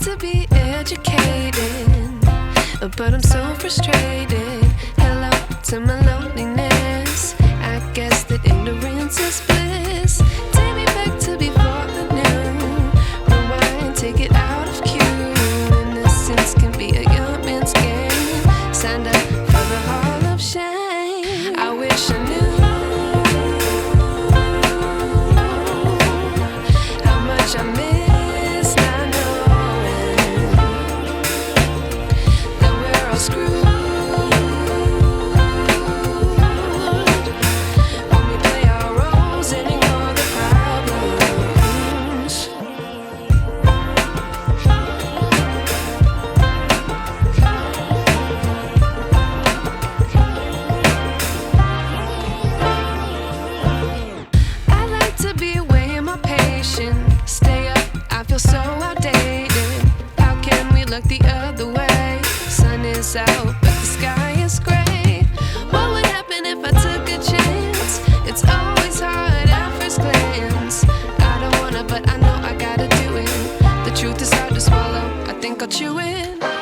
to be educated, but I'm so frustrated. Hello to my loneliness. I guess that ignorance is bliss. Take me back to before I knew. Rewind, take it out of cue. Innocence can be a young man's game. Signed up for the hall of shame. I wish I knew how much I miss not knowing that we're all screwed. Stay up, I feel so outdated. How can we look the other way? Sun is out, but the sky is gray. What would happen if I took a chance? It's always hard at first glance. I don't wanna, but I know I gotta do it. The truth is hard to swallow, I think I'll chew it.